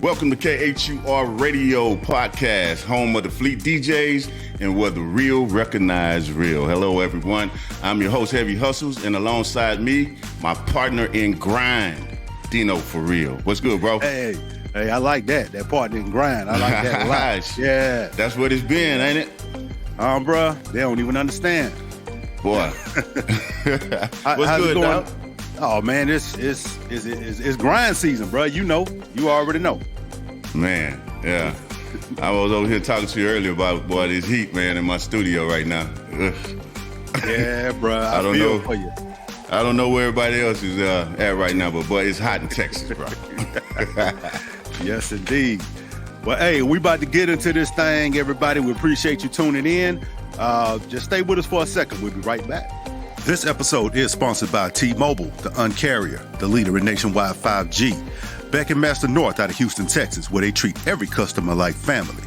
Welcome to KHUR Radio Podcast, home of the Fleet DJs and where the real recognize real. Hello, everyone. I'm your host, Heavy Hustles, and alongside me, my partner in grind, Dino For Real. What's good, bro? Hey, I like that partner in grind. I like that a lot. Yeah. That's what it's been, ain't it? Bro, they don't even understand. Boy. What's good, dog? Oh, man, it's grind season, bro. You already know. Man, yeah. I was over here talking to you earlier about, boy, this heat, man, in my studio right now. Ugh. Yeah, bro. I don't feel know for you. I don't know where everybody else is at right now, but boy, it's hot in Texas, bro. Yes, indeed. Well, hey, we about to get into this thing, everybody. We appreciate you tuning in. Just stay with us for a second. We'll be right back. This episode is sponsored by T-Mobile, the Un-carrier, the leader in nationwide 5G. Beck and Master North out of Houston, Texas, where they treat every customer like family.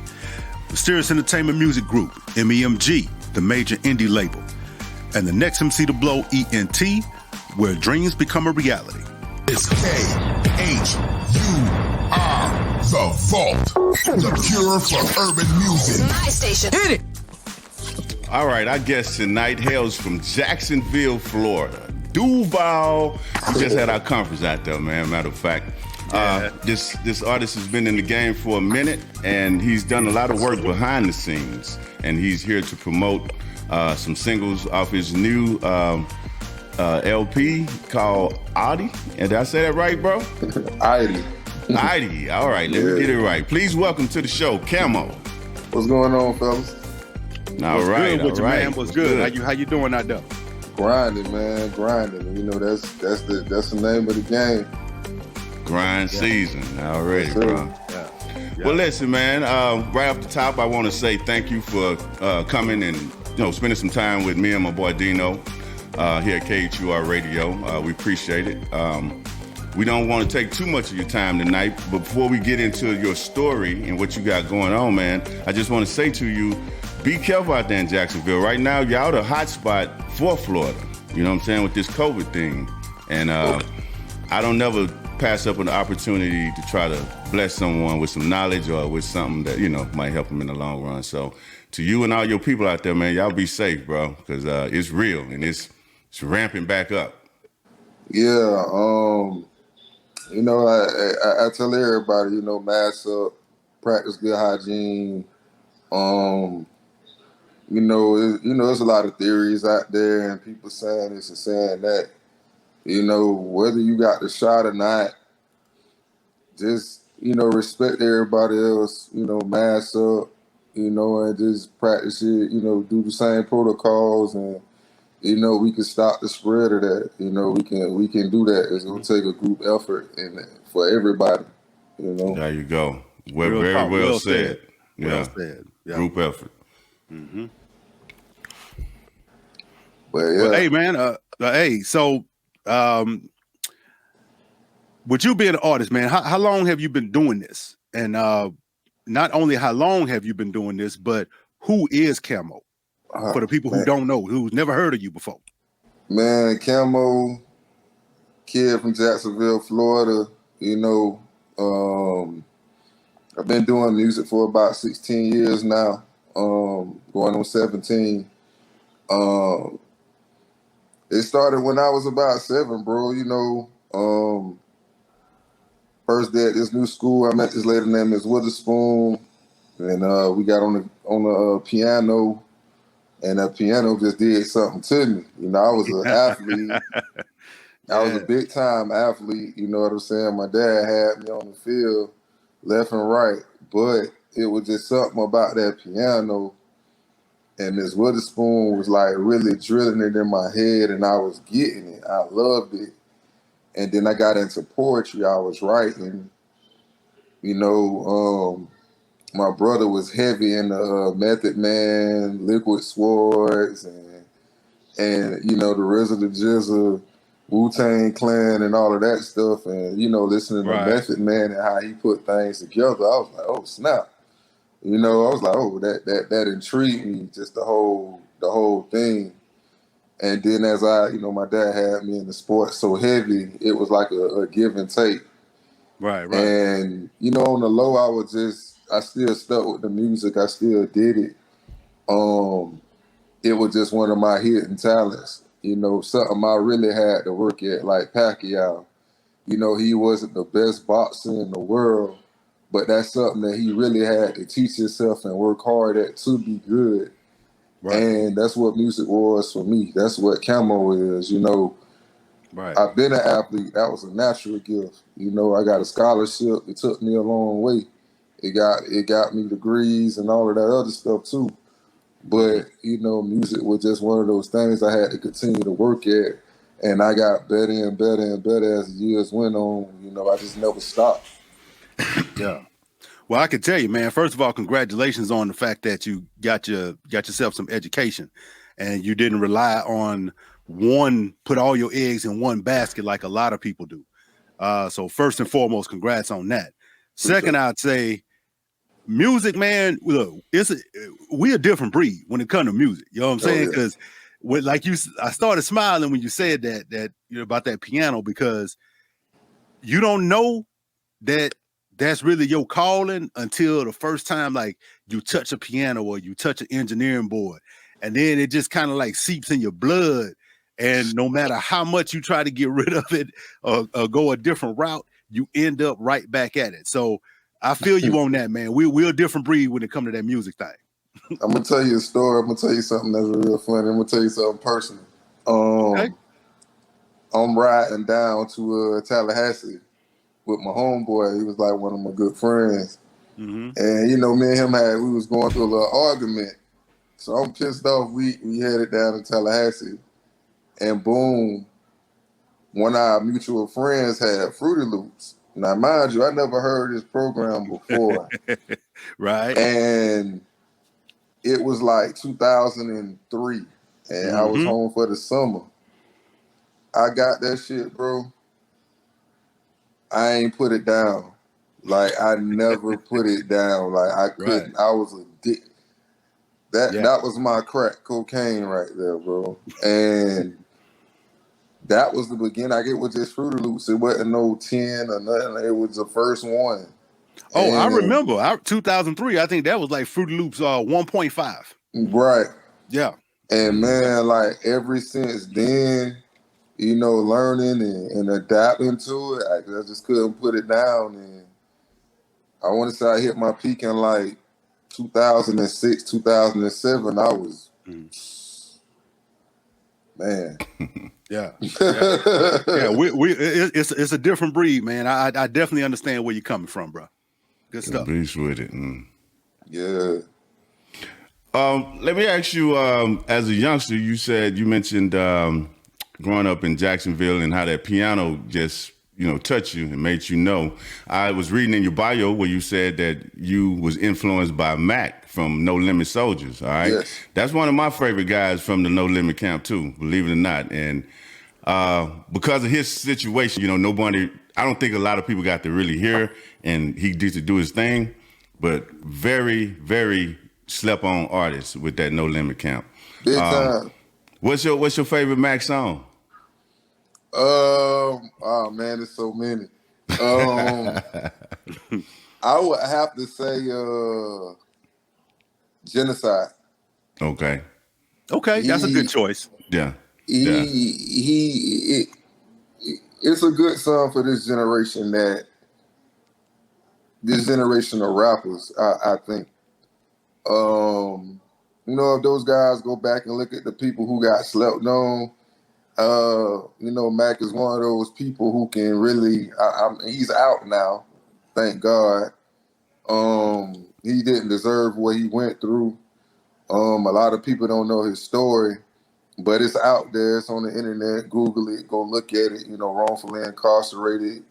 Mysterious Entertainment Music Group, MEMG, the major indie label. And the next MC to blow, ENT, where dreams become a reality. It's KHUR, The Vault, the cure for urban music. My station. Hit it! All right, our guest tonight hails from Jacksonville, Florida. Duval. We just had our conference out there, man, matter of fact. This artist has been in the game for a minute, and he's done a lot of work behind the scenes. And he's here to promote some singles off his new LP called Audi. And did I say that right, bro? Audi. Audi. All right, let me get it right. Please welcome to the show, Camo. What's going on, fellas? All right. Man? What's good? How you doing out there? Grinding, man, grinding. You know, that's the name of the game. Grind season already, bro. Yeah. Well, listen, man, right off the top, I want to say thank you for coming and, spending some time with me and my boy Dino here at KHUR Radio. We appreciate it. We don't want to take too much of your time tonight, but before we get into your story and what you got going on, man, I just want to say to you, be careful out there in Jacksonville. Right now, y'all the hot spot for Florida, you know what I'm saying, with this COVID thing. And I don't never pass up an opportunity to try to bless someone with some knowledge or with something that, might help them in the long run. So to you and all your people out there, man, y'all be safe, bro, because it's real and it's ramping back up. Yeah, I tell everybody, mask up, practice good hygiene. There's a lot of theories out there and people saying this and saying that. Whether you got the shot or not, just, respect everybody else, mask up, and just practice it, do the same protocols and, we can stop the spread of that. We can do that. It's going to take a group effort and for everybody, There you go. Well, well said. Well Yeah. said. Yeah. Group effort. Mm-hmm. But yeah. Well, hey, man, so with you being an artist, man, how long have you been doing this? And not only how long have you been doing this, but who is Camo? For the people who don't know, who's never heard of you before. Man, Camo, kid from Jacksonville, Florida, I've been doing music for about 16 years now, going on 17. It started when I was about 7, bro. First day at this new school, I met this lady named Ms. Witherspoon, and we got on the piano, and that piano just did something to me. I was an athlete. I was a big time athlete. You know what I'm saying? My dad had me on the field, left and right, but it was just something about that piano. And Ms. Witherspoon was like really drilling it in my head, and I was getting it. I loved it. And then I got into poetry. I was writing. My brother was heavy in the Method Man, Liquid Swords, and the RZA, the GZA, Wu-Tang Clan, and all of that stuff. And listening to Method Man and how he put things together, I was like, oh snap. I was like, oh, that intrigued me, just the whole thing. And then my dad had me in the sport so heavy, it was like a give and take. Right. And on the low, I still stuck with the music. I still did it. It was just one of my hidden talents. Something I really had to work at, like Pacquiao. He wasn't the best boxer in the world, but that's something that he really had to teach himself and work hard at to be good. Right. And that's what music was for me. That's what Camo is. Right. I've been an athlete. That was a natural gift. I got a scholarship. It took me a long way. It got me degrees and all of that other stuff too. But music was just one of those things I had to continue to work at, and I got better and better and better as the years went on. I just never stopped. Yeah. Well, I can tell you, man. First of all, congratulations on the fact that you got yourself some education, and you didn't rely on put all your eggs in one basket like a lot of people do. So first and foremost, congrats on that. Second, I'd say music, man. Look, we a different breed when it comes to music. You know what I'm saying? Because I started smiling when you said that about that piano, because you don't know that that's really your calling until the first time like you touch a piano or you touch an engineering board, and then it just kind of like seeps in your blood. And no matter how much you try to get rid of it or go a different route, you end up right back at it. So I feel you on that, man. We're a different breed when it comes to that music thing. I'm gonna tell you a story. I'm gonna tell you something that's real funny. I'm gonna tell you something personal. Okay. I'm riding down to Tallahassee with my homeboy. He was like one of my good friends. Mm-hmm. And me and him we was going through a little argument. So I'm pissed off. We headed down to Tallahassee, and boom, one of our mutual friends had Fruity Loops. Now, mind you, I never heard this program before. Right. And it was like 2003, and I was home for the summer. I got that shit, bro. I ain't put it down. Like, I never put it down. Like, I couldn't. Right. I was addicted. That was my crack cocaine right there, bro. And that was the beginning. I get with just Fruity Loops. It wasn't no 10 or nothing. It was the first one. Oh, I remember. 2003. I think that was like Fruity Loops 1.5. Right. Yeah. And man, like ever since then, learning and adapting to it, I just couldn't put it down. And I want to say I hit my peak in like 2006, 2007. I was, man. Yeah. It's a different breed, man. I definitely understand where you're coming from, bro. Good stuff. Beast with it. Yeah. Let me ask you, as a youngster, you mentioned growing up in Jacksonville and how that piano just, touched you and made you know. I was reading in your bio where you said that you was influenced by Mac from No Limit Soldiers, all right? Yes. That's one of my favorite guys from the No Limit camp too, believe it or not. And because of his situation, I don't think a lot of people got to really hear, and he did to do his thing, but very, very slept on artist with that No Limit camp. Big time. What's your favorite Mac song? Oh man, there's so many. I would have to say Genocide. Okay, that's a good choice. Yeah. It's a good song for this generation of rappers, I think. If those guys go back and look at the people who got slept on, Mac is one of those people who can really, he's out now, thank God. He didn't deserve what he went through. A lot of people don't know his story, but it's out there. It's on the internet. Google it. Go look at it. Wrongfully incarcerated,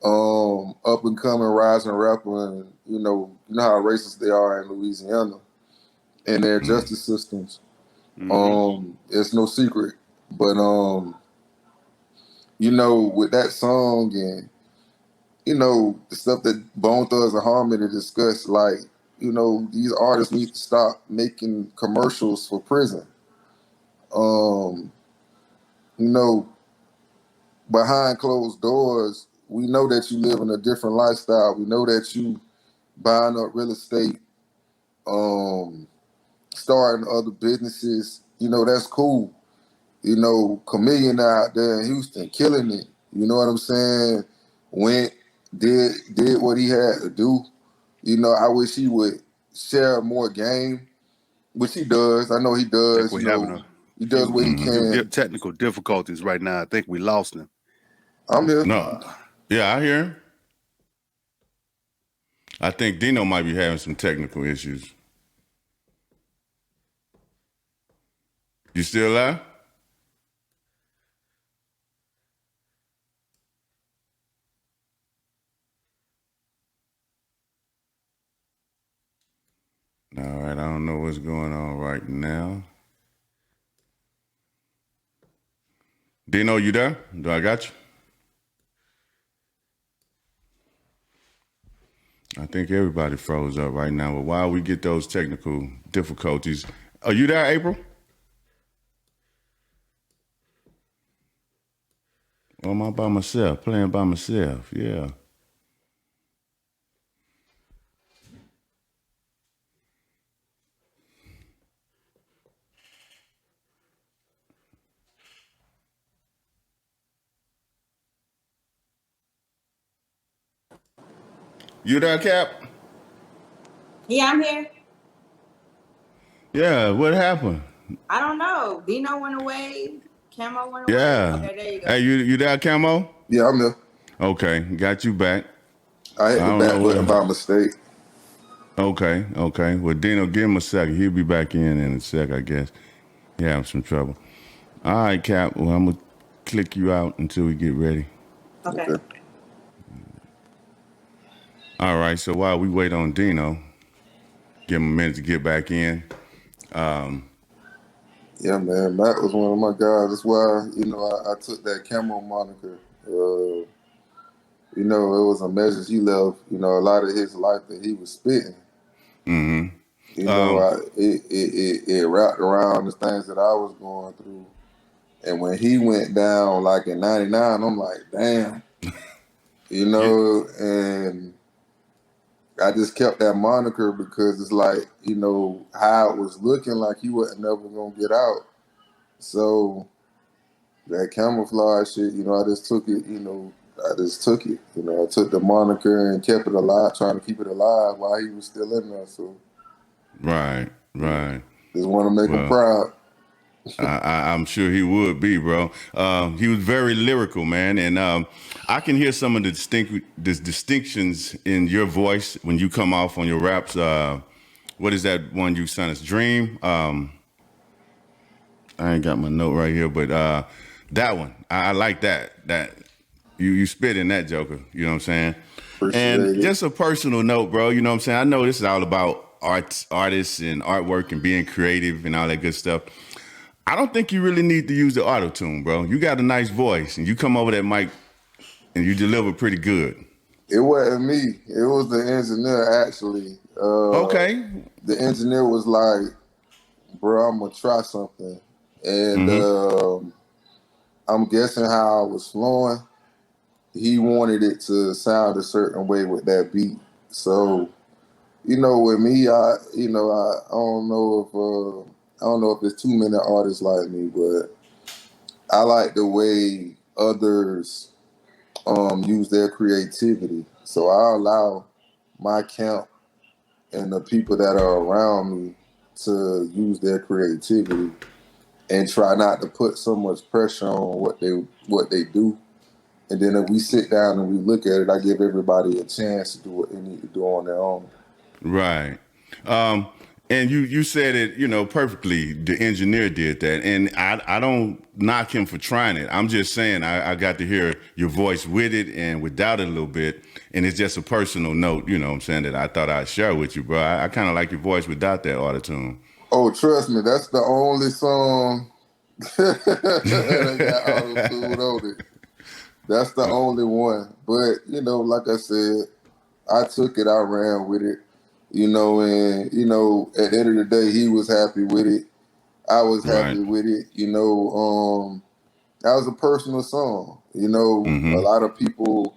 up and coming, rising rapper, and you know how racist they are in Louisiana and their justice systems. It's no secret, but with that song and the stuff that Bone Thugs and Harmony discussed, like these artists need to stop making commercials for prison. Behind closed doors, we know that you live in a different lifestyle. We know that you buying up real estate, starting other businesses. You know, that's cool. You know, Chameleon out there in Houston, killing it. You know what I'm saying? Went, did what he had to do. You know, I wish he would share more game, which he does. I know he I think does. we're You having know, a he does what he can. technical difficulties right now. I think we lost him. I'm here. No. Yeah, I hear him. I think Dino might be having some technical issues. You still alive? All right, I don't know what's going on right now. Dino, you there? Do I got you? I think everybody froze up right now. But while we get those technical difficulties, are you there, April? Or am I by myself, playing by myself? Yeah. You there, Cap? Yeah, I'm here. Yeah, what happened? I don't know. Dino went away. Camo went away. Yeah. Okay, there you go. Hey, you there, Camo? Yeah, I'm here. Okay, got you back. I hit I the don't back know button what. by mistake. Okay. Well, Dino, give him a second. He'll be back in a sec, I guess. He having some trouble. All right, Cap. Well, I'm going to click you out until we get ready. Okay. All right, so while we wait on Dino, give him a minute to get back in. Yeah, man, Matt was one of my guys. That's why, you know, I took that Camo moniker. You know, it was a message he left. You know, a lot of his life that he was spitting. Mm-hmm. You know, it wrapped around the things that I was going through. And when he went down, like in '99, I'm like, damn. You know, and I just kept that moniker because it's like, you know, how it was looking like he wasn't never gonna get out. So that camouflage shit, you know, I just took it, you know, I took the moniker and kept it alive, trying to keep it alive while he was still in there. So Right. just want to make him proud. I'm sure he would be, bro. He was very lyrical, man, and I can hear some of the distinctions in your voice when you come off on your raps. What is that one you sung us? Dream. I ain't got my note right here, but that one, I like that. That you spit in that joker. You know what I'm saying? Appreciate And it. just a personal note, bro. You know what I'm saying? I know this is all about artists and artwork and being creative and all that good stuff. I don't think you really need to use the auto-tune, bro. You got a nice voice, and you come over that mic, and you deliver pretty good. It wasn't me. It was the engineer, actually. Okay. The engineer was like, bro, I'm going to try something. And I'm guessing how I was flowing. He wanted it to sound a certain way with that beat. So, you know, with me, I don't know if there's too many artists like me, but I like the way others use their creativity. So I allow my camp and the people that are around me to use their creativity and try not to put so much pressure on what they do. And then if we sit down and we look at it, I give everybody a chance to do what they need to do on their own. Right. And you said it, you know, perfectly. The engineer did that. And I don't knock him for trying it. I'm just saying I got to hear your voice with it and without it a little bit. And it's just a personal note, you know what I'm saying, that I thought I'd share with you, bro. I kind of like your voice without that auto-tune. Oh, trust me, that's the only song that got auto-tune on it. That's the only one. But, you know, like I said, I took it, I ran with it, you know, and, you know, at the end of the day, he was happy with it. I was happy with it, you know. That was a personal song, you know. A lot of people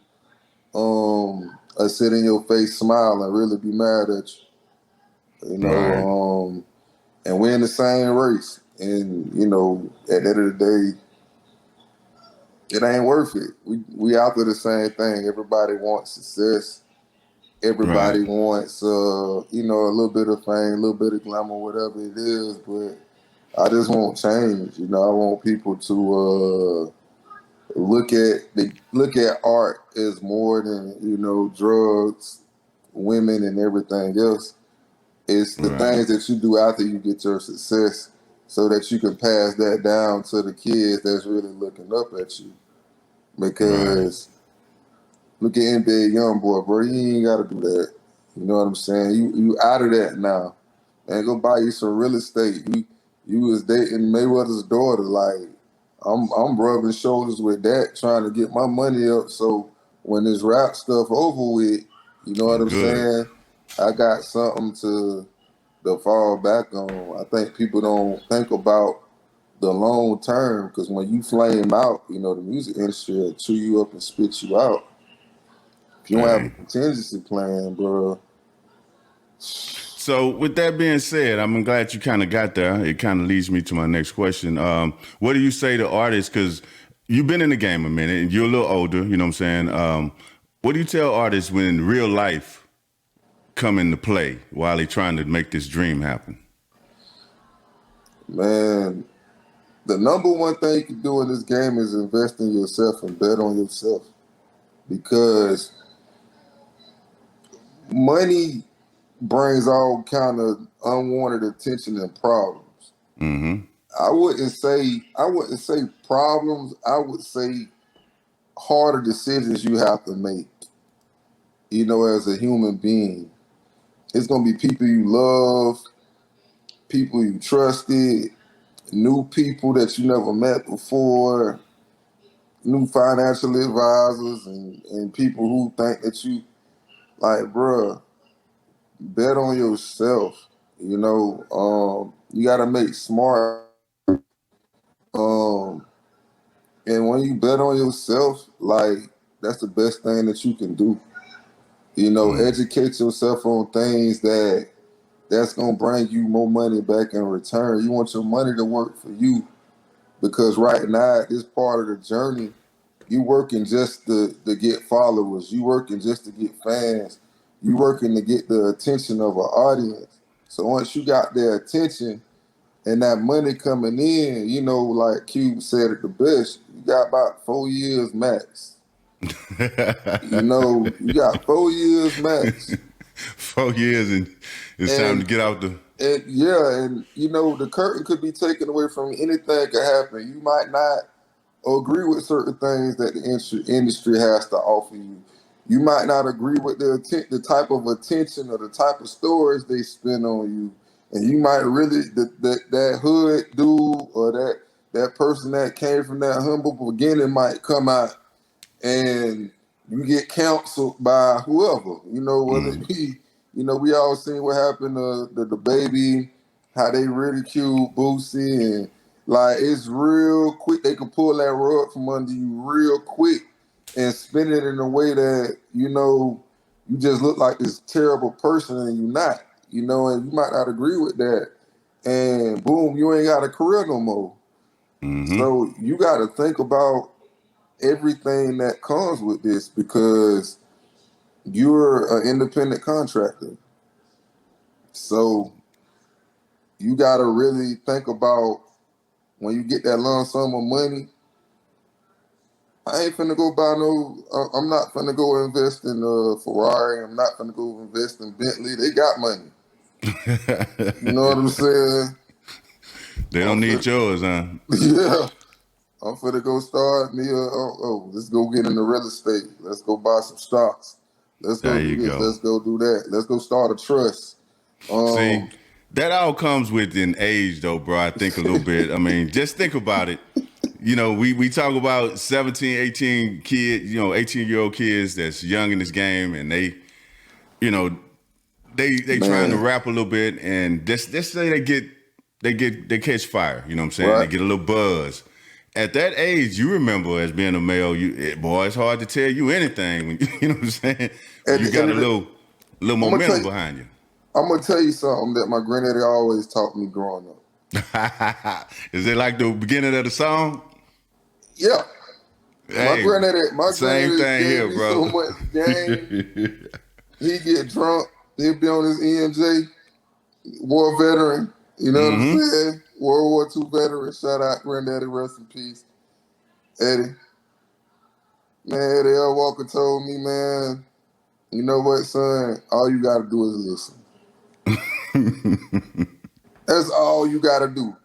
a sit in your face smile and really be mad at you. You Right. know, and we're in the same race. And, you know, at the end of the day, it ain't worth it. We after the same thing. Everybody wants success. Right. Everybody wants you know, a little bit of fame, a little bit of glamour, whatever it is, but I just want change. You know, I want people to look at art as more than, you know, drugs, women, and everything else. It's the Right. things that you do after you get your success, so that you can pass that down to the kids that's really looking up at you. Right. Because look at NBA YoungBoy, bro. You ain't got to do that. You know what I'm saying? You out of that now, and go buy you some real estate. You was dating Mayweather's daughter. Like, I'm rubbing shoulders with that, trying to get my money up. So when this rap stuff over with, you know what I'm I'm good. saying? I got something to fall back on. I think people don't think about the long term, because when you flame out, you know, the music industry will chew you up and spit you out. If you don't have a Hey. contingency plan, bro. So with that being said, I'm glad you kind of got there. It kind of leads me to my next question. What do you say to artists? Because you've been in the game a minute and you're a little older, you know what I'm saying? What do you tell artists when real life come into play while they're trying to make this dream happen? Man, the number one thing you can do in this game is invest in yourself and bet on yourself. Because money brings all kind of unwanted attention and problems. Mm-hmm. I wouldn't say problems. I would say harder decisions you have to make, you know, as a human being. It's gonna be people you love, people you trusted, new people that you never met before, new financial advisors, and people who think that you, like, bruh, bet on yourself. You know, you gotta make smart. Um, and when you bet on yourself, like, that's the best thing that you can do. You know, educate yourself on things that's gonna bring you more money back in return. You want your money to work for you, because right now at this part of the journey, you working just to get followers. You working just to get fans. You working to get the attention of an audience. So once you got their attention and that money coming in, you know, like Cube said it the best, you got about 4 years max. You know, you got 4 years max. 4 years and it's time to And get out the. and yeah, and you know, the curtain could be taken away from you. Anything could happen. You might not agree with certain things that the industry has to offer you. You might not agree with the type of attention or the type of stories they spin on you, and you might really that hood dude or that person that came from that humble beginning might come out and you get counseled by whoever, you know, whether it be, you know, we all seen what happened to the baby, how they ridiculed Boosie, and like, it's real quick. They can pull that rug from under you real quick and spin it in a way that, you know, you just look like this terrible person and you're not, you know, and you might not agree with that. And boom, you ain't got a career no more. Mm-hmm. So you got to think about everything that comes with this, because you're an independent contractor. So you got to really think about, when you get that lump sum of money, I ain't finna go buy no, I'm not finna go invest in Ferrari. I'm not finna go invest in Bentley. They got money. You know what I'm saying? They I'm don't need finna, yours, huh? yeah. I'm finna go start me let's go get into real estate. Let's go buy some stocks. Let's go There do you this. go. Let's go do that. Let's go start a trust. See, Um, that all comes within age, though, bro. I think a little bit. I mean, just think about it. You know, we talk about 17, 18 kids, you know, 18-year-old kids that's young in this game, and they, you know, they trying to man, rap a little bit, and just say they catch fire. You know what I'm saying? They right? get a little buzz, at that age, you remember as being a male, boy, it's hard to tell you anything. When you know what I'm saying? At You the got end a of the, little I'm gonna tell momentum you, behind you. I'm gonna tell you something that my granddaddy always taught me growing up. Is it like the beginning of the song? Yeah, Hey, my same granddaddy thing gave here, me so bro. much game. He get drunk. He'd be on his EMJ, war veteran. You know what I'm Mm-hmm. saying? World War II veteran. Shout out granddaddy, rest in peace, Eddie. Man, Eddie L. Walker told me, man, you know what, son? All you gotta do is listen. That's all you gotta do.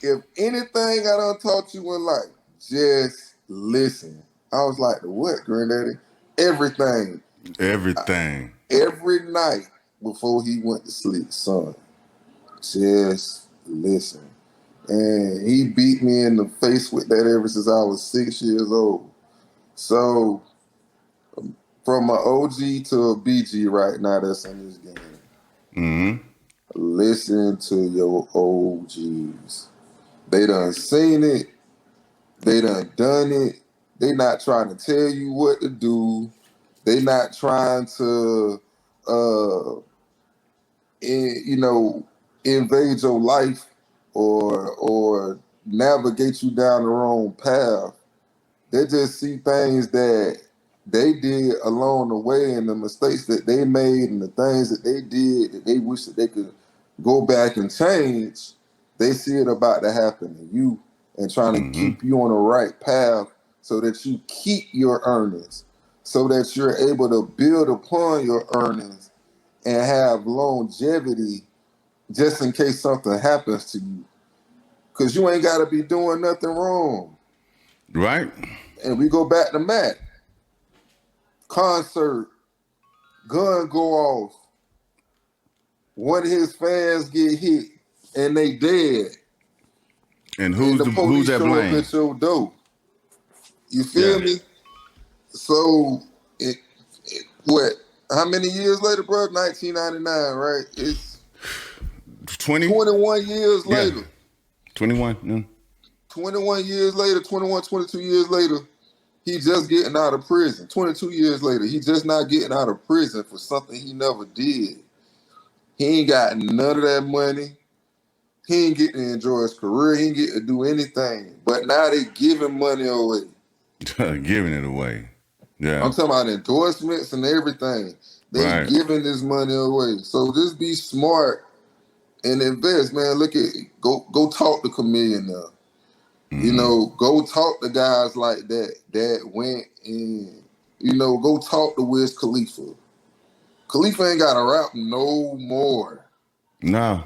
If anything I done taught you in life, just listen. I was like, what, granddaddy? Everything. Everything. Every night before he went to sleep, son, just listen. And he beat me in the face with that ever since I was 6 years old. So from an OG to a BG right now that's in this game, Mm-hmm. listen to your OGs. They done seen it. They done it. They not trying to tell you what to do. They not trying to, invade your life or navigate you down the wrong path. They just see things that they did along the way and the mistakes that they made and the things that they did that they wish that they could go back and change. They see it about to happen to you and trying to Mm-hmm. keep you on the right path so that you keep your earnings, so that you're able to build upon your earnings and have longevity just in case something happens to you. Because you ain't got to be doing nothing wrong. Right? And we go back to Matt. Concert, gun go off, one of his fans get hit, and they dead. And And the who's police that show up blame? at your door. You feel Yeah. me? So, what? How many years later, bro? 1999, right? It's 20? 21 years Yeah. later. 21. Yeah. 21 years later, 21, 22 years later, he just getting out of prison. 22 years later, he just not getting out of prison for something he never did. He ain't got none of that money. He ain't getting to enjoy his career. He ain't getting to do anything. But now they giving money away. Giving it away. I'm Yeah. talking about endorsements and everything. They Right. giving this money away. So just be smart and invest, man. Look at go talk to Chameleon now. Mm-hmm. Go talk to guys like that went and go talk to Wiz Khalifa. Khalifa ain't got a rap no more. No.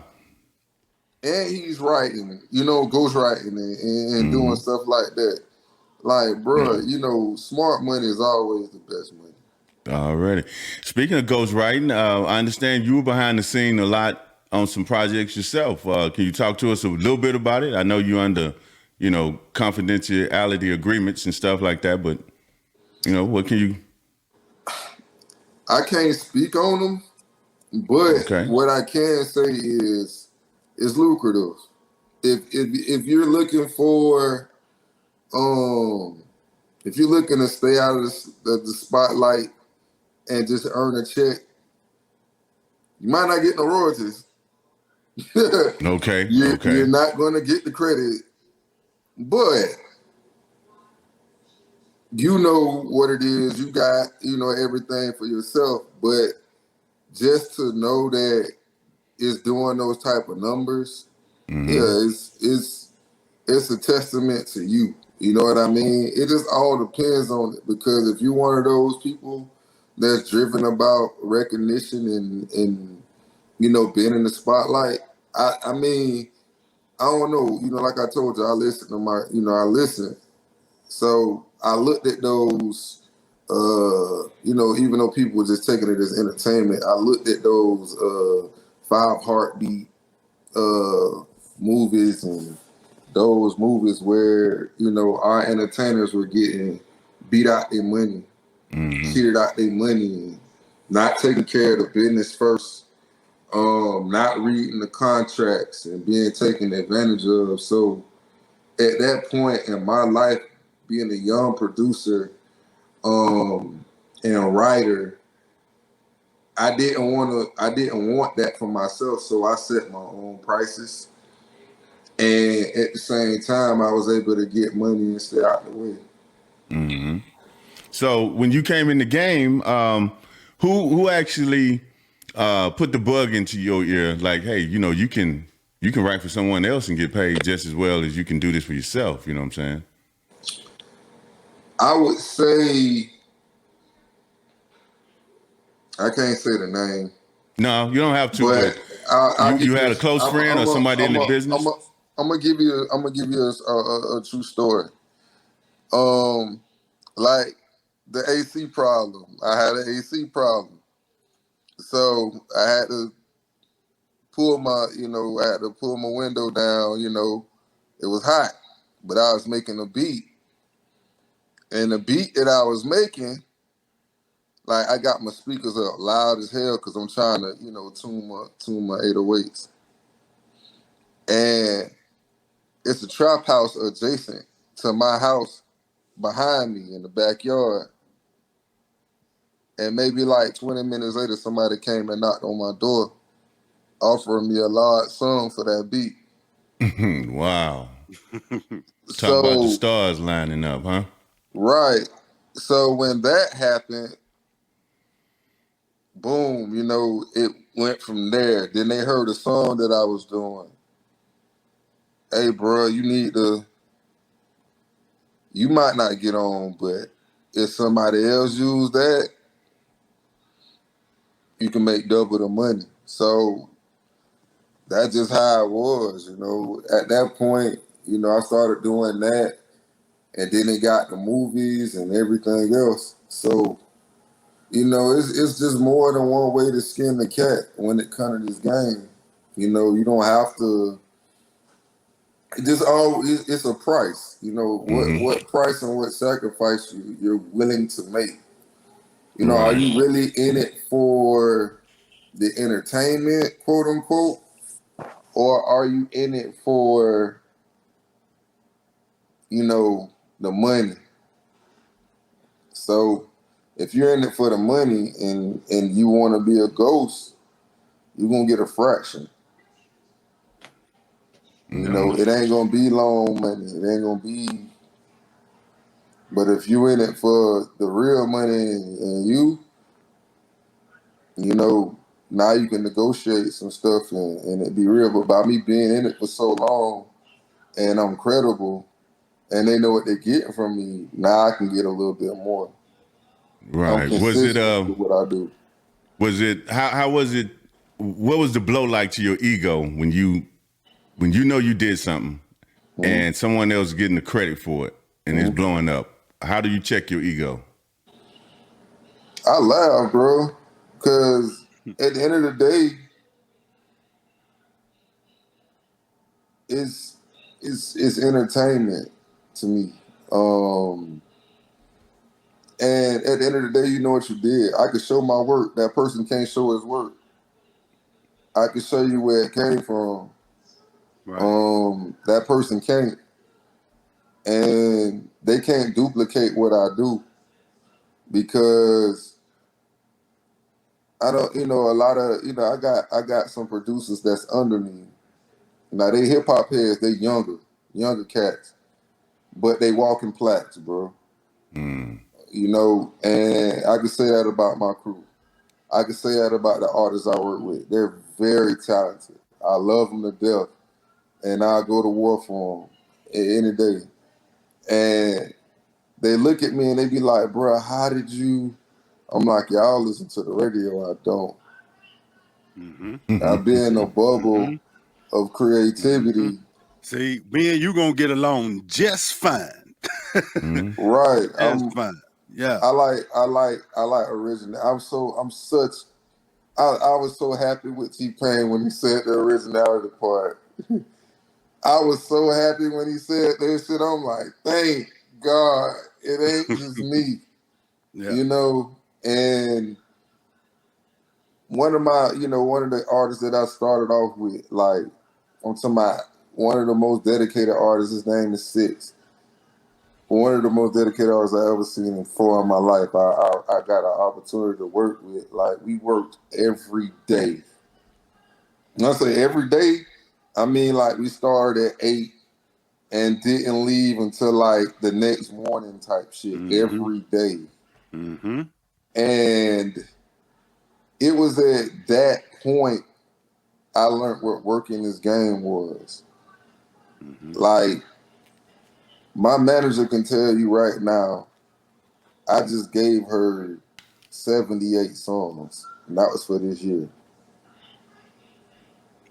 And he's writing, ghostwriting and doing Mm-hmm. stuff like that. Like, bro, smart money is always the best money. Already. Speaking of ghostwriting, I understand you were behind the scene a lot on some projects yourself. Can you talk to us a little bit about it? I know you're under, confidentiality agreements and stuff like that, but, what can you... I can't speak on them, but Okay. what I can say is it's lucrative. If you're looking for, if you're looking to stay out of the spotlight and just earn a check, you might not get no royalties. Okay. You're Okay. not going to get the credit, but you know what it is. You got everything for yourself, but just to know that it's doing those type of numbers, Mm-hmm. yeah, it's a testament to you. You know what I mean? It just all depends on it, because if you're one of those people that's driven about recognition and being in the spotlight, I mean, I don't know. Like I told you, I listen to I listen. So I looked at those, even though people were just taking it as entertainment, I looked at those 5 Heartbeat movies and those movies where, our entertainers were getting beat out their money, Mm-hmm. cheated out their money, and not taking care of the business first, not reading the contracts and being taken advantage of. So at that point in my life, being a young producer and writer, I didn't want that for myself, so I set my own prices. And at the same time, I was able to get money and stay out the way. Mm-hmm. So when you came in the game, who actually put the bug into your ear? Like, hey, you can write for someone else and get paid just as well as you can do this for yourself. You know what I'm saying? I would say, I can't say the name, No, you don't have to. but But I'll give you you. had a close friend or somebody in the business. I'm gonna give you a true story. Like the AC problem. I had an AC problem, so I had to pull my window down. It was hot, but I was making a beat, and the beat that I was making, like I got my speakers up loud as hell because I'm trying to, tune my 808s, and it's a trap house adjacent to my house behind me in the backyard. And maybe like 20 minutes later, somebody came and knocked on my door, offering me a large sum for that beat. Wow. Talk about the So, stars lining up, huh? right. So when that happened, boom, it went from there. Then they heard a song that I was doing. Hey, bro, you might not get on, but if somebody else use that, you can make double the money. So that's just how it was, At that point, I started doing that, and then it got the movies and everything else. So, it's just more than one way to skin the cat when it comes to this game. You don't have to. It's a price. What price and what sacrifice you're willing to make. Are Right. you really in it for the entertainment, quote unquote, or are you in it for, the money? So if you're in it for the money and you want to be a ghost, you're gonna get a fraction. No. It ain't gonna be long money. It ain't gonna be. But if you in it for the real money and now you can negotiate some stuff and it be real. But by me being in it for so long and I'm credible and they know what they're getting from me, now I can get a little bit more. I'm Right. consistent with what I do. How was it? What was the blow like to your ego when you know you did something and someone else getting the credit for it and it's blowing up? How do you check your ego? I laugh, bro, because at the end of the day, it's entertainment to me. And at the end of the day, you know what you did. I could show my work. That person can't show his work. I could show you where it came from. Right. That person can't. And they can't duplicate what I do because I don't, a lot of, I got some producers that's under me. Now they hip hop heads, they younger cats, but they walking plaques, bro. And I can say that about my crew. I can say that about the artists I work with. They're very talented. I love them to death, and I go to war for them any day. And they look at me and they be like, "Bro, how did you?" I'm like, "Y'all listen to the radio. I don't. Mm-hmm. I be in a Mm-hmm. bubble of Mm-hmm. creativity." See, me and you gonna get along just fine. Right. Just fine. Yeah. I like original. I was so happy with T-Pain when he said the originality part. I was so happy when he said that shit. I'm like, thank God it ain't just me, Yeah. And one of the artists that I started off with, like, I'm talking about one of the most dedicated artists. His name is Six. One of the most dedicated artists I ever seen in my life. I got an opportunity to work with. Like, we worked every day. When I say every day, I mean like we started at 8 and didn't leave until like the next morning type shit every day. Mm-hmm. And it was at that point I learned what working this game was. Mm-hmm. Like, my manager can tell you right now, I just gave her 78 songs, and that was for this year.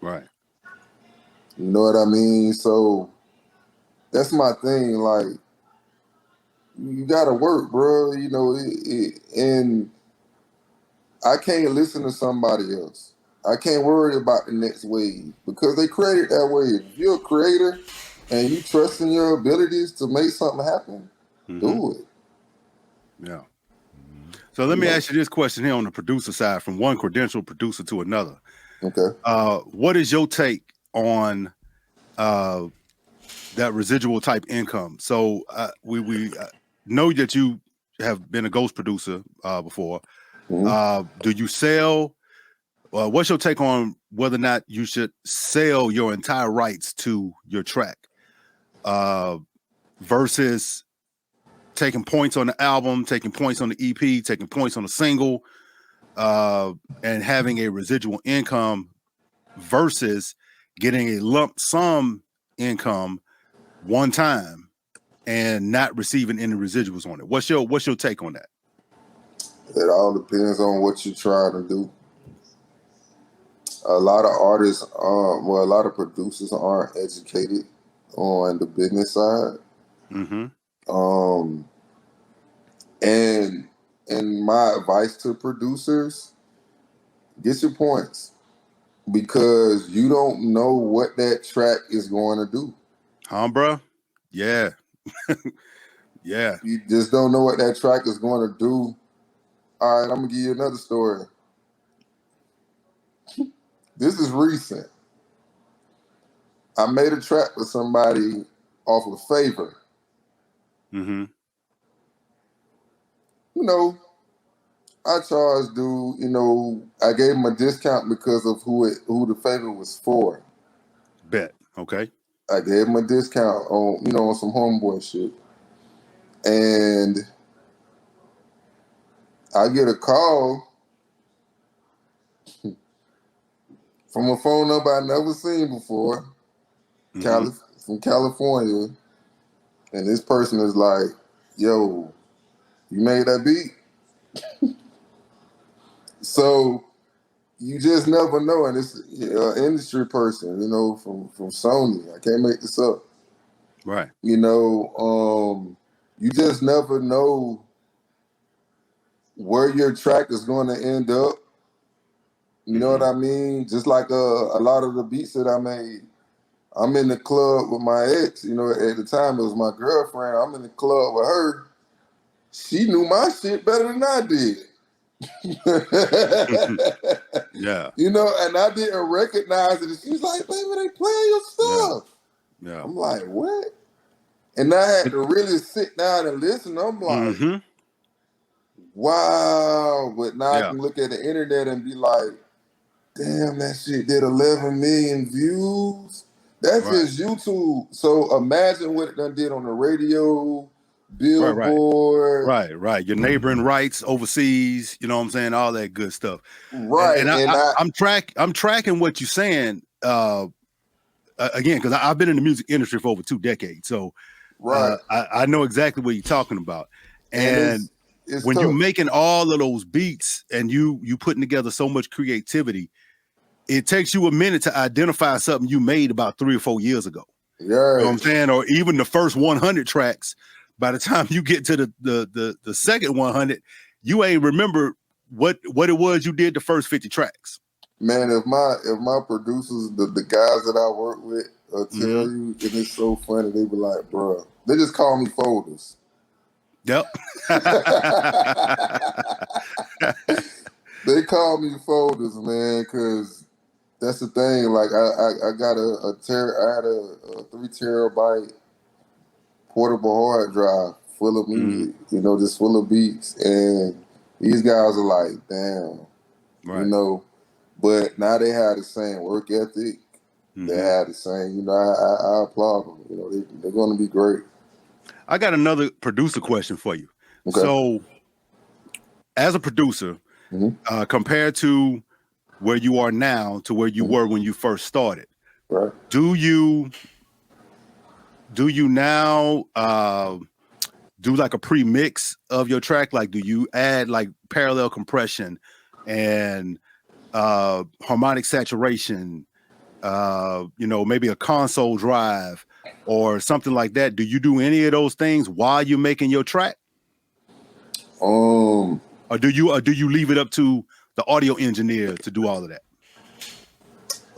Right. You know what I mean? So that's my thing. Like, you gotta work, bro. You know, and I can't listen to somebody else. I can't worry about the next wave because they created that wave. If you're a creator and you trust in your abilities to make something happen, do it. Yeah. So let me ask you this question here on the producer side, from one credentialed producer to another. Okay. What is your take on that residual type income? So we know that you have been a ghost producer before. Do you sell? What's your take on whether or not you should sell your entire rights to your track versus taking points on the album, taking points on the EP, taking points on the single, and having a residual income versus getting a lump sum income one time and not receiving any residuals on it? What's your take on that? It all depends on what you're trying to do. A lot of artists, a lot of producers aren't educated on the business side. And my advice to producers, get your points, because you don't know what that track is going to do. Bro? Yeah. Yeah. You just don't know what that track is going to do. All right, I'm going to give you another story. This is recent. I made a track with somebody off of Favor. You know, I charged dude, you know, I gave him a discount because of who the Favor was for. Bet. Okay. I gave him a discount on, you know, on some homeboy shit. And I get a call from a phone number I never seen before, from California. And this person is like, yo, you made that beat? So you just never know. And it's an industry person, you know, from Sony. I can't make this up. Right. You know, you just never know where your track is going to end up. You know what I mean? Just like a lot of the beats that I made. I'm in the club with my ex, you know, at the time it was my girlfriend. I'm in the club with her. She knew my shit better than I did. Yeah. You know, and I didn't recognize it. She's like, baby, they playing your stuff. Yeah. I'm like, what? And I had to really sit down and listen. I'm like, wow. But now I can look at the internet and be like, damn, that shit did 11 million views. That's just YouTube. So imagine what it done did on the radio, Billboard. Right. Your neighboring rights overseas, you know what I'm saying? All that good stuff. Right. And I'm tracking what you're saying, again, because I've been in the music industry for over 2 decades. So I know exactly what you're talking about. And it's when tough. you're making all of those beats and you putting together so much creativity, it takes you a minute to identify something you made about 3 or 4 years ago. Yeah. You know what I'm saying? Or even the first 100 tracks, by the time you get to the second 100, you ain't remember what it was you did the first 50 tracks. Man, if my producers, the guys that I work with, tell you, and it's so funny, they be like, bro, they just call me folders. Yep. They call me folders, man, because that's the thing. Like I got I had a 3 terabyte portable hard drive full of music, just full of beats. And these guys are like, damn, but now they have the same work ethic. They have the same, I applaud them. They're going to be great. I got another producer question for you. Okay. So, as a producer, compared to where you are now to where you were when you first started, right? Do you now do like a pre-mix of your track? Like, do you add like parallel compression and harmonic saturation? Maybe a console drive or something like that. Do you do any of those things while you're making your track? Or do you leave it up to the audio engineer to do all of that?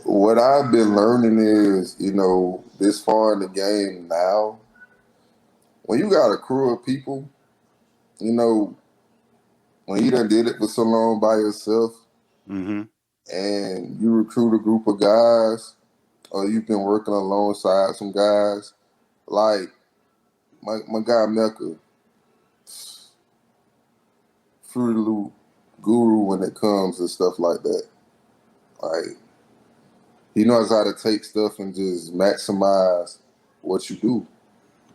What I've been learning is, this far in the game now, when you got a crew of people, when you done did it for so long by yourself, and you recruit a group of guys, or you've been working alongside some guys, like my guy Mecca, Fruity Loop guru when it comes to stuff like that. Like, he knows how to take stuff and just maximize what you do.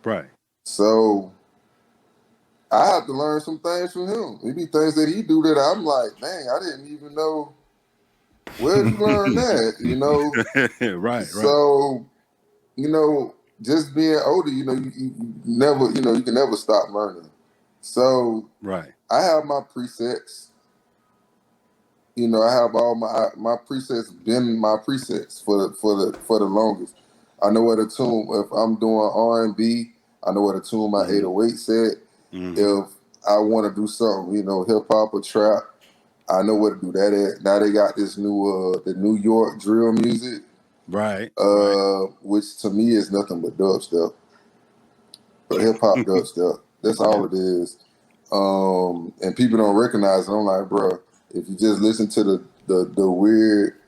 Right. So I have to learn some things from him. There be things that he do that I'm like, dang, I didn't even know. Where'd you learn that? Right. So, just being older, you never, you can never stop learning. So right. I have my presets. I have all my presets been my presets for the longest. I know where to tune if I'm doing R&B. I know where to tune my 808 set. If I want to do something, hip hop or trap, I know where to do that at. Now they got this new the New York drill music, right? Which to me is nothing but dubstep, but hip hop dubstep. That's all it is. And people don't recognize it. I'm like, bro, if you just listen to the weird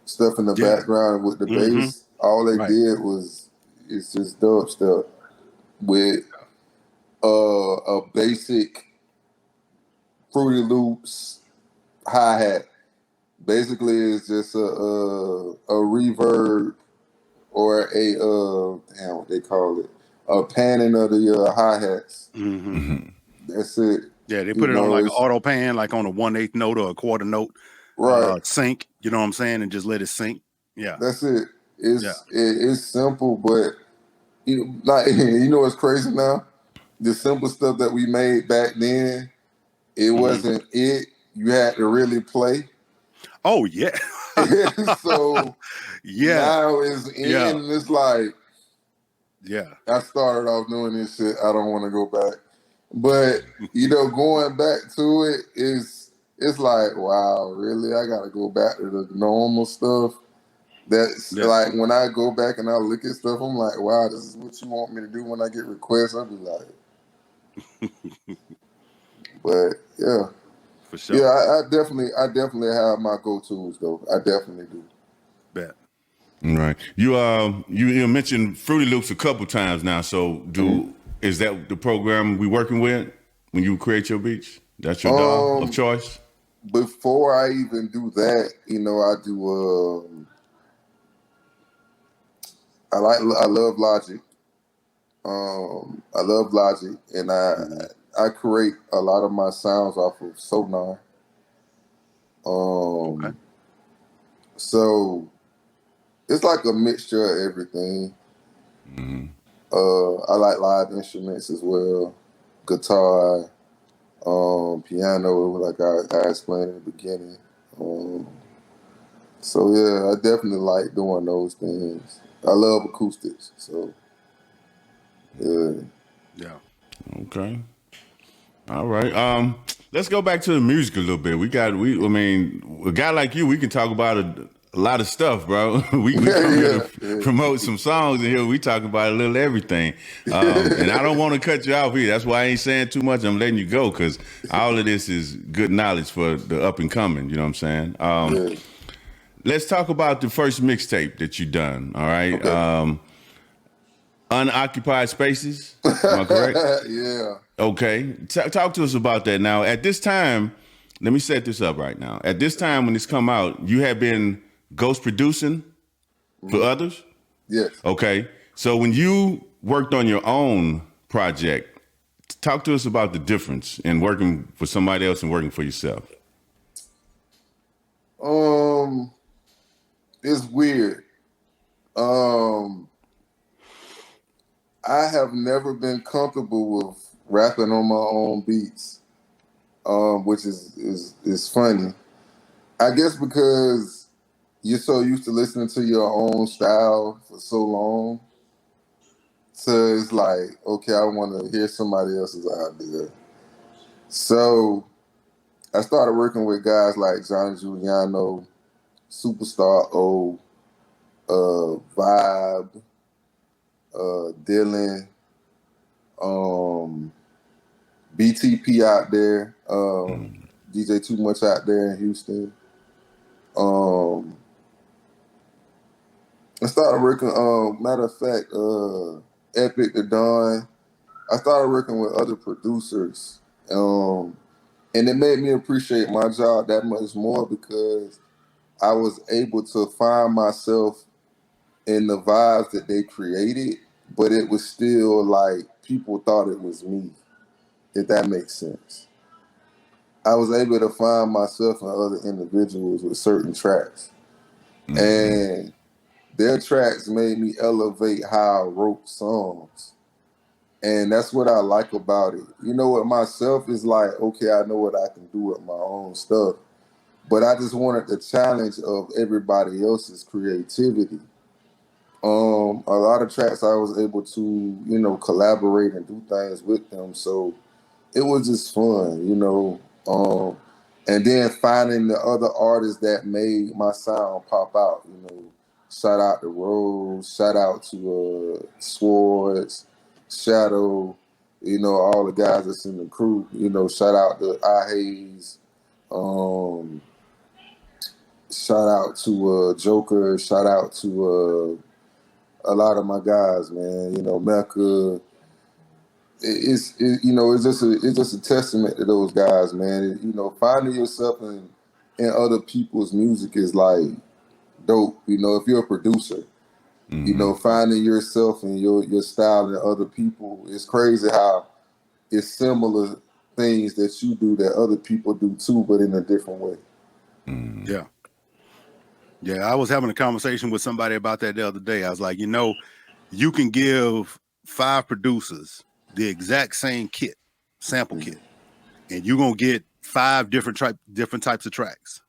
stuff in the background with the bass, all they did was it's just dubstep with a basic Fruity Loops hi-hat. Basically, it's just a reverb or a what they call it, a panning of the hi-hats. That's it. Yeah, they put it on like an auto pan, like on a 1/8 note or a quarter note, right? Sync. You know what I'm saying, and just let it sync. Yeah, that's it. It's simple, but what's crazy now? The simple stuff that we made back then, it wasn't it. You had to really play. Oh yeah. So now it's in, and it's like, I started off doing this shit. I don't want to go back. But going back to it it's like, wow, really? I gotta go back to the normal stuff. That's like when I go back and I look at stuff, I'm like, wow, this is what you want me to do when I get requests. I'll be like, but yeah, for sure. Yeah, I definitely have my go-tos though. I definitely do. Bet. Right. You mentioned Fruity Loops a couple times now. So is that the program we working with when you create your beats? That's your DAW of choice? Before I even do that, I do I love Logic. I love Logic, and I create a lot of my sounds off of Sonar. So it's like a mixture of everything. I like live instruments as well, guitar, piano, like I explained in the beginning. So yeah, I definitely like doing those things. I love acoustics, so yeah. Okay. All right. Let's go back to the music a little bit. A guy like you, we can talk about a lot of stuff, bro. we come here to promote some songs, and here we talk about a little everything. And I don't want to cut you off here. That's why I ain't saying too much. I'm letting you go because all of this is good knowledge for the up and coming. You know what I'm saying? let's talk about the first mixtape that you done. All right. Okay. Unoccupied Spaces. Am I correct? Yeah. Okay. Talk to us about that. Now, at this time, let me set this up right now. At this time when it's come out, you have been ghost producing for others? Yes. Okay. So when you worked on your own project, talk to us about the difference in working for somebody else and working for yourself. It's weird. I have never been comfortable with rapping on my own beats, which is funny. I guess because you're so used to listening to your own style for so long, so it's like, okay, I want to hear somebody else's idea. So I started working with guys like Johnny Giuliano, Superstar O, Vibe, Dylan, BTP out there, DJ Too Much out there in Houston. I started working, matter of fact, Epic the Dawn. I started working with other producers. And it made me appreciate my job that much more because I was able to find myself in the vibes that they created, but it was still like people thought it was me, if that makes sense. I was able to find myself in other individuals with certain tracks. And their tracks made me elevate how I wrote songs. And that's what I like about it. You know what, myself is like, okay, I know what I can do with my own stuff. But I just wanted the challenge of everybody else's creativity. A lot of tracks I was able to, collaborate and do things with them. So it was just fun. And then finding the other artists that made my sound pop out. Shout out to Rose, shout out to Swords, Shadow, all the guys that's in the crew. Shout out to iHaze, shout out to Joker, shout out to a lot of my guys, man. Mecca. It's just a testament to those guys, man. Finding yourself in other people's music is like dope. If you're a producer, finding yourself and your style in other people, it's crazy how it's similar things that you do that other people do too, but in a different way. Yeah. Yeah, I was having a conversation with somebody about that the other day. I was like, you can give 5 producers the exact same sample kit, and you're gonna get 5 different types of tracks.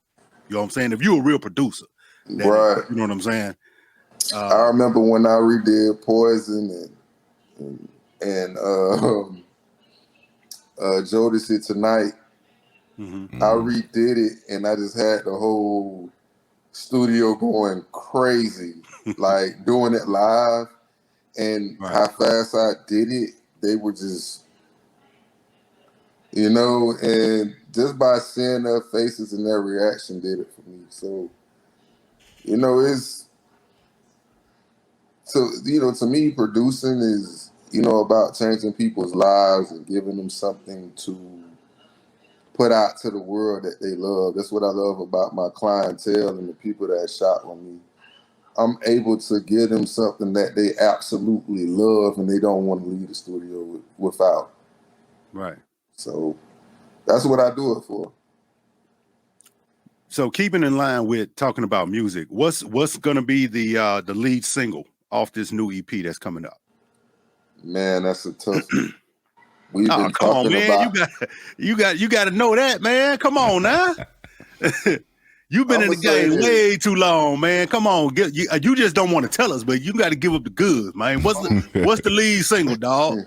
You know what I'm saying? If you're a real producer, Right. You know what I'm saying? I remember when I redid Poison and Jodeci Tonight. I redid it, and I just had the whole studio going crazy, like doing it live, and how fast I did it. They were just, and just by seeing their faces and their reaction did it for me. So, it's to me, producing is, about changing people's lives and giving them something to put out to the world that they love. That's what I love about my clientele and the people that shop with me. I'm able to give them something that they absolutely love and they don't want to leave the studio without. Right. So that's what I do it for. So keeping in line with talking about music, what's gonna be the lead single off this new EP that's coming up? Man, that's a tough one. We've Oh, been come on, talking man. about. You got to know that, man. Come on now. You've been in the game way too long, man. Come on. You just don't want to tell us, but you got to give up the goods, man. What's the lead single, dog?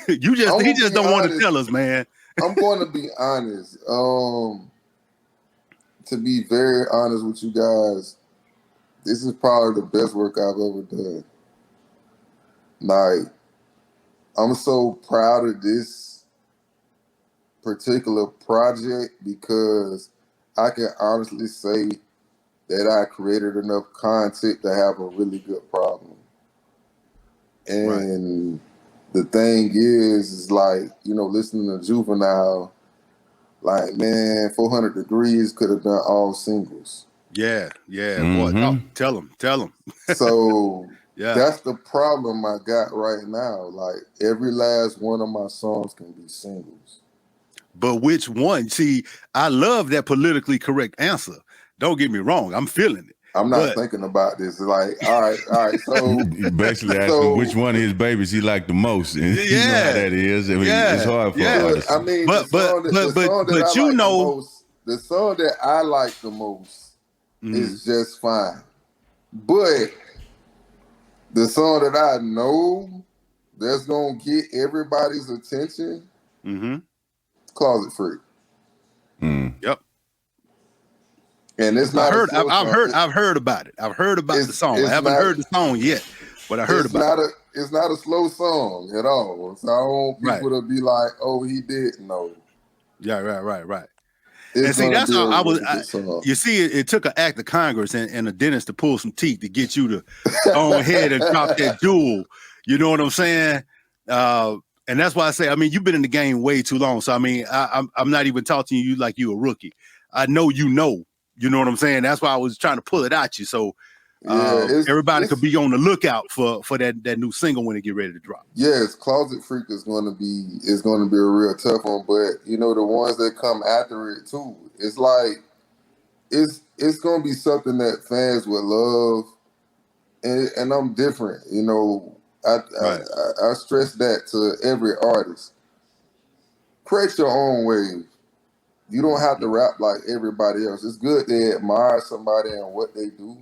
He just don't want to tell us, man. I'm going to be honest. To be very honest with you guys, this is probably the best work I've ever done. Like, I'm so proud of this particular project because I can honestly say that I created enough content to have a really good problem. And the thing is like, you know, listening to Juvenile, like, man, 400 Degrees could have done all singles. Yeah, boy, tell him. So Yeah. that's the problem I got right now. Like, every last one of my songs can be singles. But which one? See, I love that politically correct answer. Don't get me wrong. I'm feeling it. I'm not thinking about this. Like, all right. So basically asking which one of his babies he liked the most, and you know how that is. I mean, it's hard for artists. I mean, but the song that I like the most is Just Fine. But the song that I know that's gonna get everybody's attention, Closet Freak. Yep. And it's not. I've heard about it. I've heard about the song. I haven't heard the song yet, but I heard about it. It's not a slow song at all. So I don't want people to be like, "Oh, he didn't know." Yeah, right. It's and see, that's how I was. You see, it took an act of Congress and a dentist to pull some teeth to get you to go ahead and drop that jewel. You know what I'm saying? And that's why I say, I mean, you've been in the game way too long. So I mean, I'm not even talking to you like you a rookie. I know you know. You know what I'm saying? That's why I was trying to pull it at you. So everybody could be on the lookout for that new single when it get ready to drop. Yes, Closet Freak is going to be a real tough one, but you know the ones that come after it too. It's like it's going to be something that fans will love, and I'm different. You know, I stress that to every artist. Create your own wave. You don't have to rap like everybody else. It's good to admire somebody and what they do.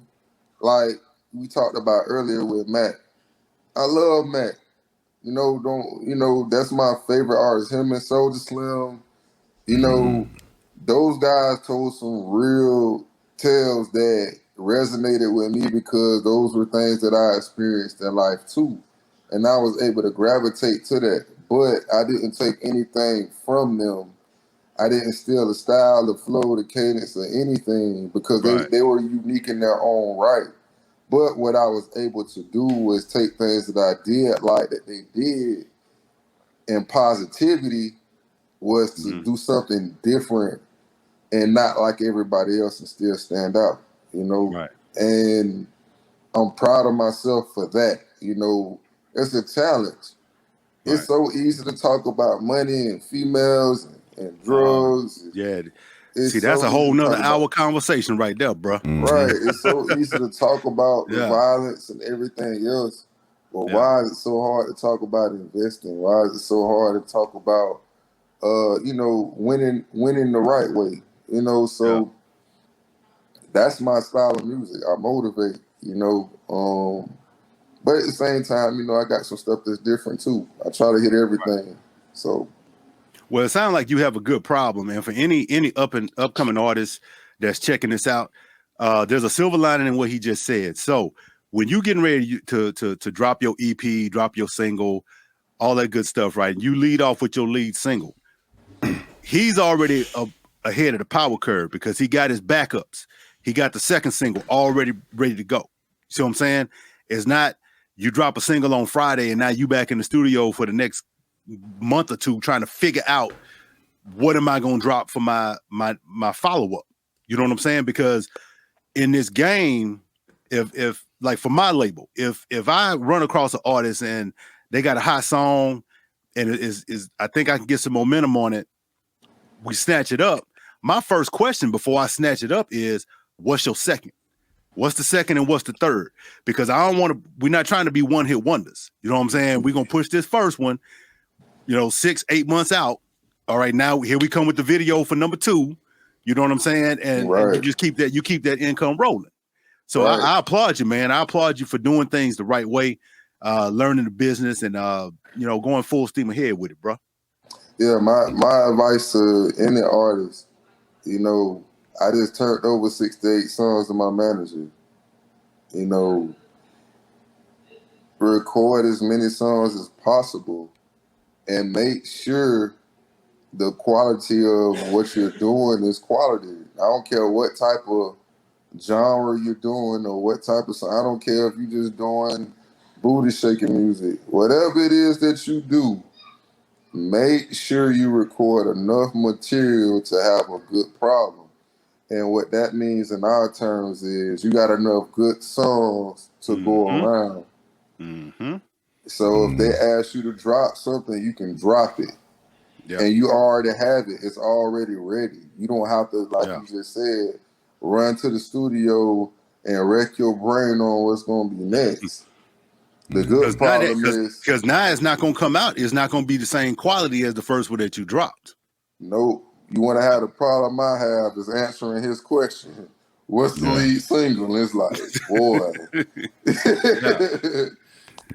Like we talked about earlier with Mac. I love Mac. You know, that's my favorite artist. Him and Soulja Slim. You know, those guys told some real tales that resonated with me because those were things that I experienced in life too. And I was able to gravitate to that. But I didn't take anything from them. I didn't steal the style, the flow, the cadence, or anything because they were unique in their own right. But what I was able to do was take things that I did like that they did, and positivity was to do something different and not like everybody else and still stand out, you know? Right. And I'm proud of myself for that. You know, it's a challenge. Right. It's so easy to talk about money and females and drugs. See, that's a whole nother hour conversation right there, bro. Right. It's so easy to talk about the violence and everything else. But why is it so hard to talk about investing? Why is it so hard to talk about, you know, winning the right way? You know, so that's my style of music. I motivate, you know. But at the same time, you know, I got some stuff that's different too. I try to hit everything. Right. So. Well, it sounds like you have a good problem, and for any upcoming artists that's checking this out, there's a silver lining in what he just said. So when you getting ready to drop your EP, drop your single, all that good stuff, right? And you lead off with your lead single. He's already ahead of the power curve because he got his backups. He got the second single already ready to go. See what I'm saying? It's not you drop a single on Friday and now you back in the studio for the next month or two trying to figure out what am I going to drop for my follow-up. You know what I'm saying? Because in this game, if like for my label, if I run across an artist and they got a hot song and it is I think I can get some momentum on it, we snatch it up. My first question before I snatch it up is, what's your second? What's the second and what's the third? Because we're not trying to be one-hit wonders. You know what I'm saying? We're going to push this first one, you know, 6-8 months out. All right, now here we come with the video for number 2. You know what I'm saying? And you just keep that income rolling. So I applaud you, man. I applaud you for doing things the right way, learning the business and, you know, going full steam ahead with it, bro. Yeah, my advice to any artist, you know, I just turned over 6 to 8 songs to my manager. You know, record as many songs as possible and make sure the quality of what you're doing is quality. I don't care what type of genre you're doing or what type of song. I don't care if you're just doing booty shaking music. Whatever it is that you do, make sure you record enough material to have a good problem. And what that means in our terms is you got enough good songs to go around. Mm-hmm. So if they ask you to drop something, you can drop it. Yep. And you already have it. It's already ready. You don't have to, like you just said, run to the studio and wreck your brain on what's going to be next. The good problem is... Because now it's not going to come out. It's not going to be the same quality as the first one that you dropped. Nope. You want to have the problem I have is answering his question. What's the lead single? And it's like, boy.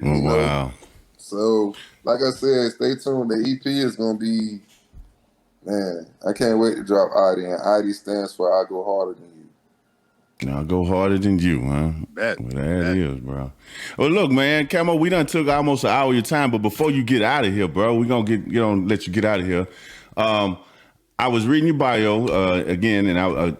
Oh, wow. So, like I said, stay tuned. The EP is going to be, man, I can't wait to drop ID. And ID stands for I Go Harder Than You. I'll go harder than you, huh? That is, bro. Well, look, man, Camo, we done took almost an hour of your time, but before you get out of here, bro, we're going to let you get out of here. I was reading your bio again, and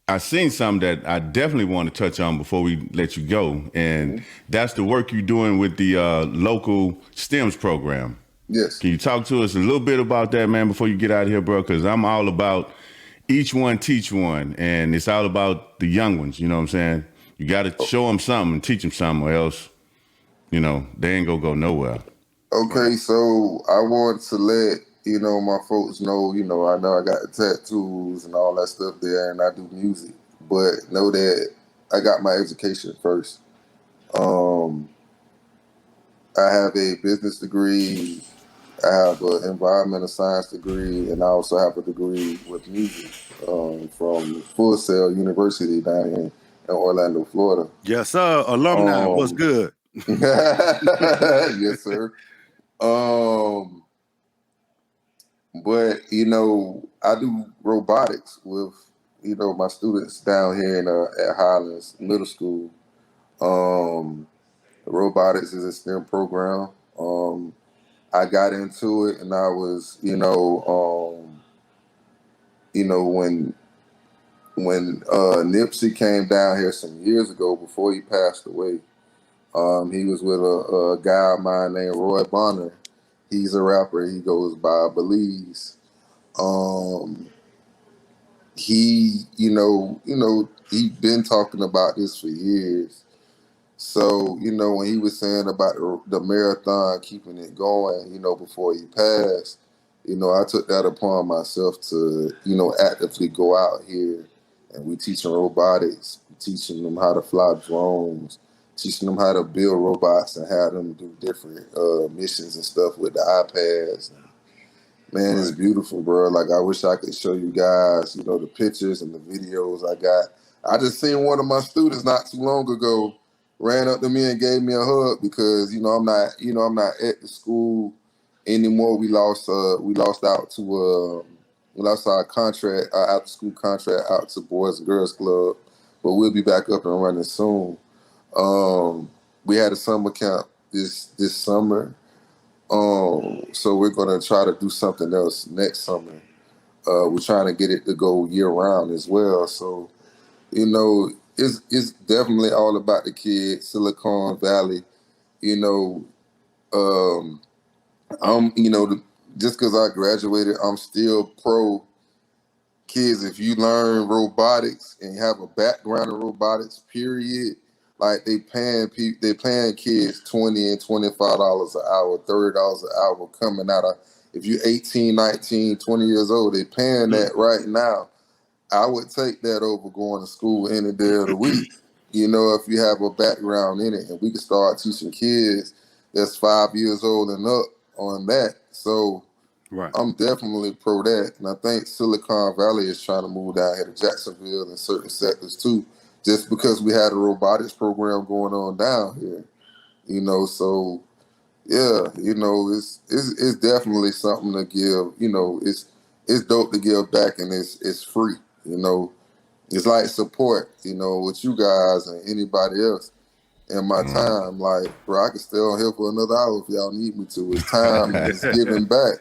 I seen something that I definitely want to touch on before we let you go, and that's the work you're doing with the local STEMS program. Yes. Can you talk to us a little bit about that, man, before you get out of here, bro? Because I'm all about each one teach one, and it's all about the young ones, you know what I'm saying? You got to show them something and teach them something, or else, they ain't going to go nowhere. Okay, so I want to let, my folks know, I know I got the tattoos and all that stuff there, and I do music, but know that I got my education first. I have a business degree, I have an environmental science degree, and I also have a degree with music from Full Sail University down in Orlando, Florida. Yes, sir. Alumni, what's good? Yes, sir. But, I do robotics with, my students down here at Highlands Middle School. Robotics is a STEM program. I got into it and I was, when Nipsey came down here some years ago before he passed away, he was with a guy of mine named Roy Bonner. He's a rapper. He goes by Belize. He, he'd been talking about this for years. So, when he was saying about the marathon, keeping it going, before he passed, I took that upon myself to, actively go out here and we teaching robotics, teaching them how to fly drones, teaching them how to build robots and have them do different missions and stuff with the iPads. Man, it's beautiful, bro. Like, I wish I could show you guys, the pictures and the videos I got. I just seen one of my students not too long ago ran up to me and gave me a hug because, I'm not at the school anymore. We lost our contract, our after school contract out to Boys and Girls Club, but we'll be back up and running soon. We had a summer camp this summer. So we're gonna try to do something else next summer. We're trying to get it to go year round as well. So, it's definitely all about the kids, Silicon Valley. I'm, just because I graduated, I'm still pro kids. If you learn robotics and you have a background in robotics, period, like they paying kids $20 and $25 an hour, $30 an hour coming out of. If you're 18, 19, 20 years old, they paying that right now. I would take that over going to school any day of the week. If you have a background in it, and we can start teaching kids that's 5 years old and up on that. So I'm definitely pro that. And I think Silicon Valley is trying to move down here to Jacksonville and certain sectors too, just because we had a robotics program going on down here. So yeah, it's definitely something to give, it's dope to give back and it's free, It's like support, with you guys and anybody else. In my time, like, bro, I can stay on here for another hour if y'all need me to. It's time, it's giving back,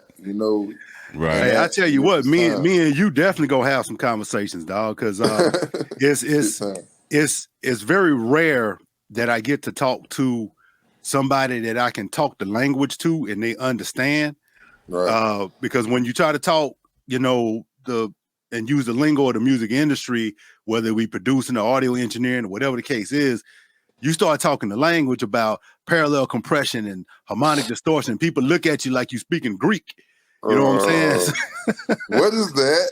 Right. Hey, I tell you what, me and you definitely gonna have some conversations, dog, because it's very rare that I get to talk to somebody that I can talk the language to and they understand. Right. Because when you try to talk, and use the lingo of the music industry, whether we producing or audio engineering or whatever the case is, you start talking the language about parallel compression and harmonic distortion. People look at you like you speaking Greek. You know what I'm saying? What is that?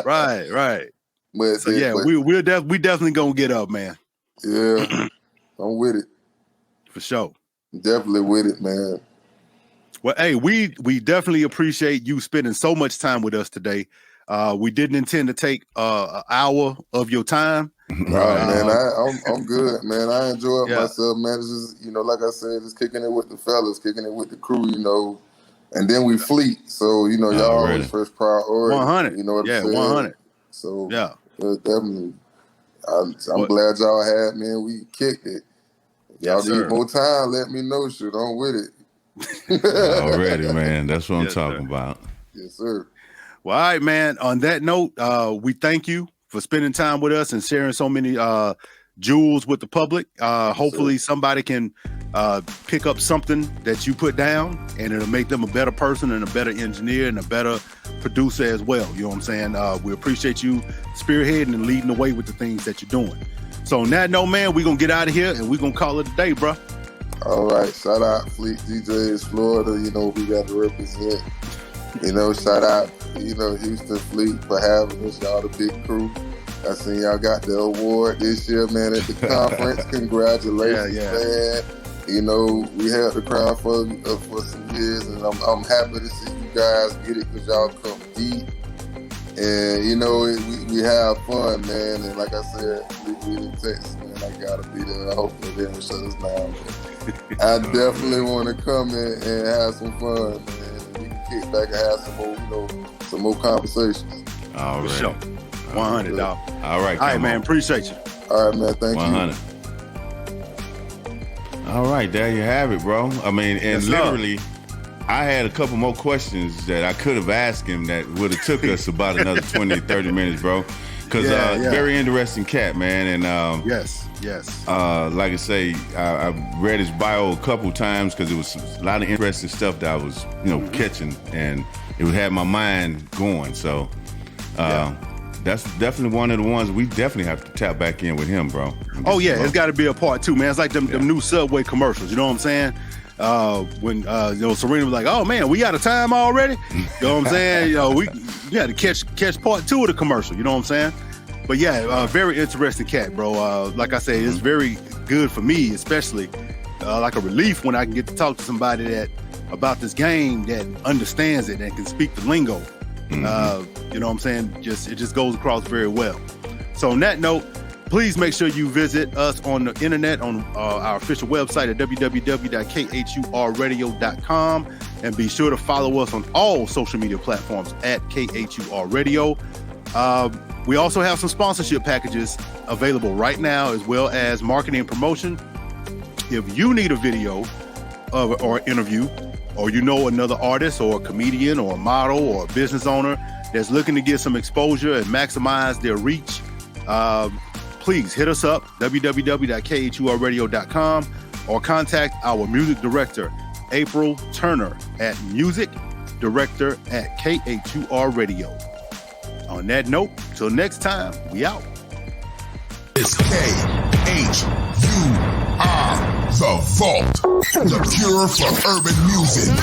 Right. But So yeah, we definitely gonna get up, man. Yeah, I'm with it. For sure. Definitely with it, man. Well, hey, we definitely appreciate you spending so much time with us today. We didn't intend to take an hour of your time. Man, I'm good, man. I enjoy myself, man. It's just, like I said, just kicking it with the fellas, kicking it with the crew, and then we fleet. So, y'all always first priority. 100. You know what I'm saying? 100. So, definitely. I'm glad y'all had me and we kicked it. Y'all need more time, let me know. Shoot, I'm with it. Already, man. That's what I'm talking about. Yes, sir. Well, all right, man. On that note, we thank you for spending time with us and sharing so many jewels with the public. Hopefully somebody can pick up something that you put down and it'll make them a better person and a better engineer and a better producer as well. You know what I'm saying? We appreciate you spearheading and leading the way with the things that you're doing. So on that note, man, we're going to get out of here and we're going to call it a day, bro. All right. Shout out Fleet DJs, Florida. We got to represent. Shout out, Houston Fleet for having us. Y'all the big crew. I seen y'all got the award this year, man, at the conference. Congratulations, man. We held the crown for some years, and I'm happy to see you guys get it because y'all come deep. And, we have fun, man. And like I said, we in Texas, man. I got to be there. I hope they didn't shut us down. But I definitely want to come in and have some fun, man. We can kick back and have some more conversations. All right. For sure. 100, dog. All right. All right, man. Appreciate you. All right, man. Thank 100. All right. There you have it, bro. I mean, and literally, I had a couple more questions that I could have asked him that would have took us about another 20, 30 minutes, bro. Because very interesting cat, man. And yes. Like I say, I read his bio a couple times because it was a lot of interesting stuff that I was, catching, and it would have my mind going. So that's definitely one of the ones we definitely have to tap back in with him, bro. Oh yeah, it's got to be a part 2, man. It's like them new Subway commercials. You know what I'm saying? When Serena was like, "Oh man, we out of time already." You know what I'm saying? We had to catch part 2 of the commercial. You know what I'm saying? But yeah, very interesting cat, bro. Like I say, it's very good for me, especially like a relief when I can get to talk to somebody about this game that understands it and can speak the lingo. You know what I'm saying? It just goes across very well. So on that note, please make sure you visit us on the internet on our official website at www.khurradio.com, and be sure to follow us on all social media platforms at KHUR Radio. We also have some sponsorship packages available right now, as well as marketing and promotion. If you need a video or interview, or another artist or a comedian or a model or a business owner that's looking to get some exposure and maximize their reach, please hit us up, www.khurradio.com, or contact our music director, April Turner, at musicdirector@KHUR Radio. On that note, till next time, we out. It's KHUR, The Vault, the cure for urban music.